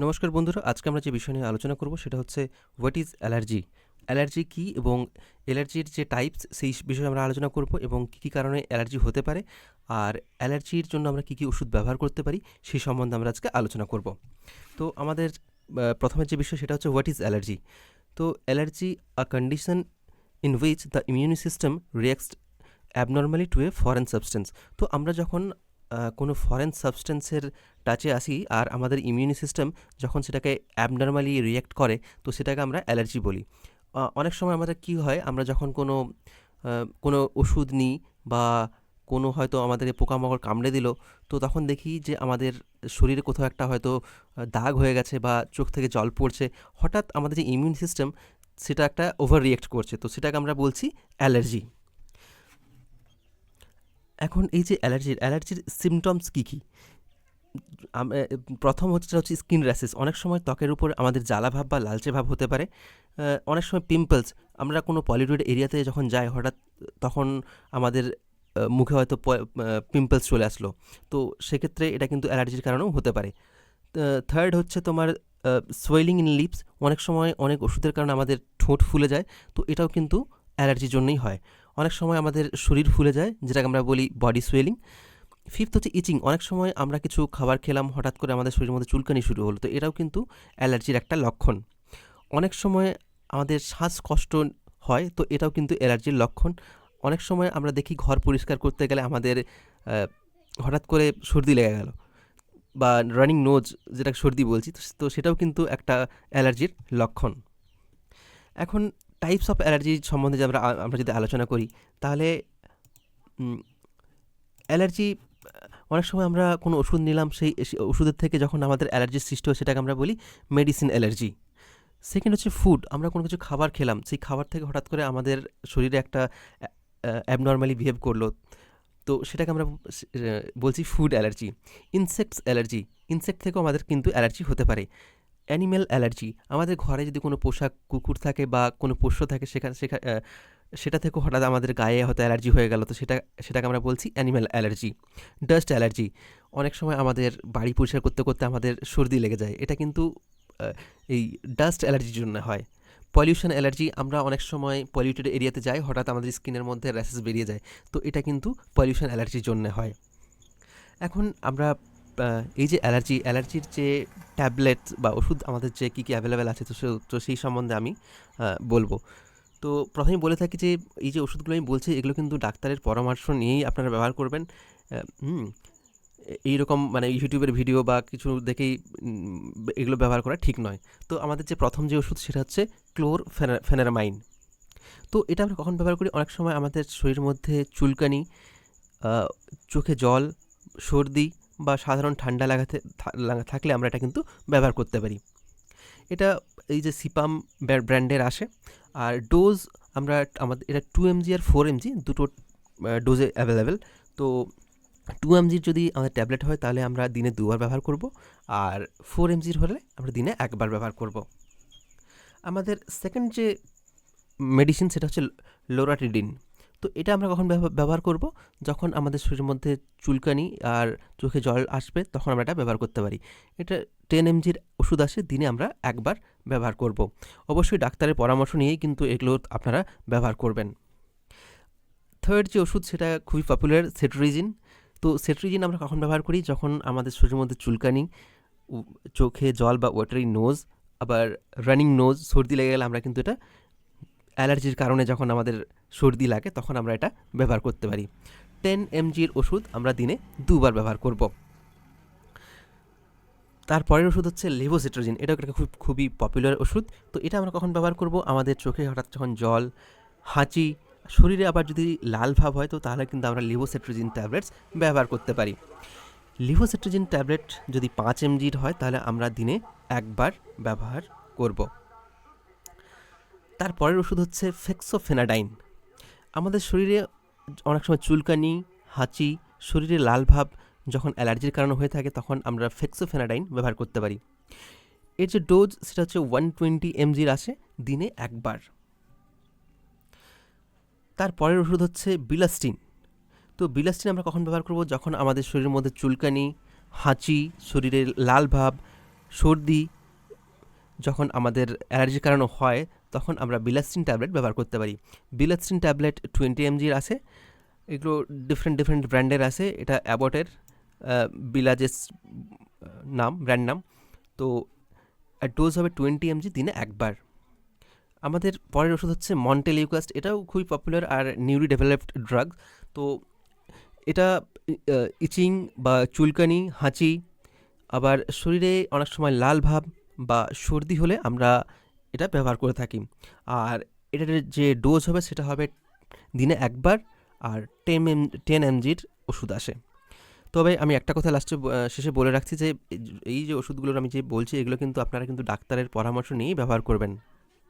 নমস্কার বন্ধুরা, আজকে আমরা যে বিষয় নিয়ে আলোচনা করব সেটা হচ্ছে হোয়াট ইজ অ্যালার্জি। অ্যালার্জি কী এবং অ্যালার্জির যে টাইপস সেই বিষয়ে আমরা আলোচনা করব এবং কী কী কারণে অ্যালার্জি হতে পারে, আর অ্যালার্জির জন্য আমরা কী কী ওষুধ ব্যবহার করতে পারি সেই সম্বন্ধে আমরা আজকে আলোচনা করব। তো আমাদের প্রথমে যে বিষয় সেটা হচ্ছে হোয়াট ইজ অ্যালার্জি। তো allergy a condition in which the immune system reacts abnormally to a foreign substance. তো আমরা যখন কোনো ফরেন সাবস্টেন্সের টাচে আসি আর আমাদের ইমিউনি সিস্টেম যখন সেটাকে অ্যাবনর্মালি রিয়্যাক্ট করে, তো সেটাকে আমরা অ্যালার্জি বলি। অনেক সময় আমাদের কী হয়, আমরা যখন কোনো ওষুধ নিই বা কোনো হয়তো আমাদেরকে পোকামাকড় কামড়ে দিল, তো তখন দেখি যে আমাদের শরীরে কোথাও একটা হয়তো দাগ হয়ে গেছে বা চোখ থেকে জল পড়ছে। হঠাৎ আমাদের যে ইমিউন সিস্টেম সেটা একটা ওভার রিয়্যাক্ট করছে, তো সেটাকে আমরা বলছি অ্যালার্জি। এখন এই যে অ্যালার্জির সিমটমস কী কী? প্রথম হচ্ছে স্কিন র্যাশেস। অনেক সময় ত্বকের উপর আমাদের জ্বালাভাব বা লালচে ভাব হতে পারে। অনেক সময় পিম্পলস, আমরা কোনো পলিউটেড এরিয়াতে যখন যাই হঠাৎ, তখন আমাদের মুখে হয়তো পিম্পলস চলে আসলো, তো সেক্ষেত্রে এটা কিন্তু অ্যালার্জির কারণেও হতে পারে। থার্ড হচ্ছে তোমার সোয়েলিং ইন লিপস। অনেক সময় অনেক ওষুধের কারণে আমাদের ঠোঁট ফুলে যায়, তো এটাও কিন্তু অ্যালার্জির জন্যই হয়। অনেক সময় আমাদের শরীর ফুলে যায়, যেটাকে আমরা বলি বডি সোয়েলিং। ফিফথ হচ্ছে ইচিং। অনেক সময় আমরা কিছু খাবার খেলাম, হঠাৎ করে আমাদের শরীরের মধ্যে চুলকানি শুরু হলো, তো এটাও কিন্তু অ্যালার্জির একটা লক্ষণ। অনেক সময় আমাদের শ্বাসকষ্ট হয়, তো এটাও কিন্তু অ্যালার্জির লক্ষণ। অনেক সময় আমরা দেখি ঘর পরিষ্কার করতে গেলে আমাদের হঠাৎ করে সর্দি লেগে গেল, বা রানিং নোজ, যেটা সর্দি বলছি, তো সেটাও কিন্তু একটা অ্যালার্জির লক্ষণ। এখন টাইপস অফ অ্যালার্জি সম্বন্ধে যে আমরা যদি আলোচনা করি, তাহলে অ্যালার্জি, অনেক সময় আমরা কোনো ওষুধ নিলাম, সেই ওষুধের থেকে যখন আমাদের অ্যালার্জির সৃষ্টি হয় সেটাকে আমরা বলি মেডিসিন অ্যালার্জি। সেকেন্ড হচ্ছে ফুড। আমরা কোনো কিছু খাবার খেলাম, সেই খাবার থেকে হঠাৎ করে আমাদের শরীরে একটা অ্যাবনর্মালি বিহেভ করলো, তো সেটাকে আমরা বলছি food allergy. Insects allergy. Insect থেকেও আমাদের কিন্তু অ্যালার্জি হতে পারে। Animal allergy. আমাদের ঘরে যদি কোনো পোষা কুকুর থাকে বা কোনো পোষ্য থাকে, সেটা থেকেও হঠাৎ আমাদের গায়ে হয়তো অ্যালার্জি হয়ে গেল, তো সেটাকে আমরা বলছি অ্যানিম্যাল অ্যালার্জি। Dust allergy. অনেক সময় আমাদের বাড়ি পরিষ্কার করতে করতে আমাদের সর্দি লেগে যায়, এটা কিন্তু এই ডাস্ট অ্যালার্জির জন্য হয়। Pollution allergy. আমরা অনেক সময় পলিউটেড এরিয়াতে যাই, হঠাৎ আমাদের স্কিনের মধ্যে র্যাশেস বেরিয়ে যায়, তো এটা কিন্তু পলিউশন অ্যালার্জির জন্য হয়। এখন আমরা এই যে অ্যালার্জির যে ট্যাবলেট বা ওষুধ আমাদের যে কী কী অ্যাভেলেবেল আছে, তো সেই সম্বন্ধে আমি বলবো। তো প্রথমেই বলে থাকি যে এই যে ওষুধগুলো আমি বলছি, এগুলো কিন্তু ডাক্তারের পরামর্শ নিয়েই আপনারা ব্যবহার করবেন। এইরকম মানে ইউটিউবের ভিডিও বা কিছু দেখেই এগুলো ব্যবহার করা ঠিক নয়। তো আমাদের যে প্রথম যে ওষুধ সেটা হচ্ছে ক্লোরফেনারামাইন। তো এটা আমরা কখন ব্যবহার করি? অনেক সময় আমাদের শরীরের মধ্যে চুলকানি, চোখে জল, সর্দি বা সাধারণ ঠান্ডা থাকলে আমরা এটা কিন্তু ব্যবহার করতে পারি। এটা এই যে সিপাম ব্র্যান্ডের আসে। আর ডোজ আমাদের এটা 2 mg আর 4 mg দুটো ডোজে অ্যাভেলেবেল। তো 2 mg যদি আমাদের ট্যাবলেট হয় তাহলে আমরা দিনে 2বার ব্যবহার করব, আর 4 mg হলে আমরা দিনে 1বার ব্যবহার করব। আমাদের সেকেন্ড যে মেডিসিন সেটা হচ্ছে লোরাটিডিন। তো এটা আমরা কখন ব্যবহার করব? যখন আমাদের শরীরের মধ্যে চুলকানি আর চোখে জল আসবে, তখন আমরা এটা ব্যবহার করতে পারি। এটা 10 mg ওষুধ আসে, দিনে আমরা 1বার ব্যবহার করব। অবশ্যই ডাক্তারের পরামর্শ নিয়েই কিন্তু এগুলো আপনারা ব্যবহার করবেন। থার্ড যে ওষুধ সেটা খুবই পপুলার, সেট্রিজিন। তো সেট্রিজিন আমরা কখন ব্যবহার করি? যখন আমাদের শরীরের মধ্যে চুলকানি, চোখে জল বা ওয়াটারি নোজ, আবার রানিং নোজ, সর্দি লেগে গেলে আমরা কিন্তু এটা অ্যালার্জির কারণে যখন আমাদের সর্দি লাগে তখন আমরা এটা ব্যবহার করতে পারি। 10 mg ওষুধ আমরা দিনে 2বার ব্যবহার করব। তারপরের ওষুধ হচ্ছে লেভোসিট্রাজিন। এটা একটা খুবই পপুলার ওষুধ। তো এটা আমরা কখন ব্যবহার করব? আমাদের চোখে হঠাৎ যখন জল, হাঁচি, শরীরে আবার যদি লাল ভাব হয়, তো তাহলে কিন্তু আমরা লেভোসিট্রাজিন ট্যাবলেটস ব্যবহার করতে পারি। লেভোসিট্রাজিন ট্যাবলেট যদি 5 mg হয়, তাহলে আমরা দিনে 1বার ব্যবহার করব। তারপরের ওষুধ হচ্ছে ফেক্সোফেনাডাইন। আমাদের শরীরে অনেক সময় চুলকানি, হাঁচি, শরীরে লাল ভাব যখন অ্যালার্জির কারণে হয়ে থাকে, তখন আমরা ফেক্সোফেনাডাইন ব্যবহার করতে পারি। এর যে ডোজ সেটা হচ্ছে 120 mg আসে, দিনে 1বার। তারপরের ওষুধ হচ্ছে বিলাস্টিন। তো বিলাস্টিন আমরা কখন ব্যবহার করব? যখন আমাদের শরীরের মধ্যে চুলকানি, হাঁচি, শরীরে লাল ভাব, সর্দি যখন আমাদের অ্যালার্জির কারণে হয়, তখন আমরা বিলাস্টিন ট্যাবলেট ব্যবহার করতে পারি। বিলাস্টিন ট্যাবলেট 20 mg আছে। এগুলো ডিফারেন্ট ডিফারেন্ট ব্র্যান্ডের আছে। এটা অ্যাবটের বিলাজেস নাম, ব্র্যান্ড নাম। তো ডোজ হবে 20 mg দিনে একবার। আমাদের পরের ওষুধ হচ্ছে মন্টেলিউকাস্ট। এটাও খুবই পপুলার আর নিউলি ডেভেলপড ড্রাগ। তো এটা ইচিং বা চুলকানি, হাঁচি, আবার শরীরে অনেক সময় লাল ভাব বা সর্দি হলে আমরা এটা ব্যবহার করে থাকি। আর এটার যে ডোজ হবে সেটা হবে দিনে একবার, আর 10 mgর ওষুধ আসে। তবে আমি একটা কথা লাস্টে শেষে বলে রাখছি যে এই যে ওষুধগুলোর আমি যে বলছি, এগুলো কিন্তু আপনারা কিন্তু ডাক্তারের পরামর্শ নিয়েই ব্যবহার করবেন।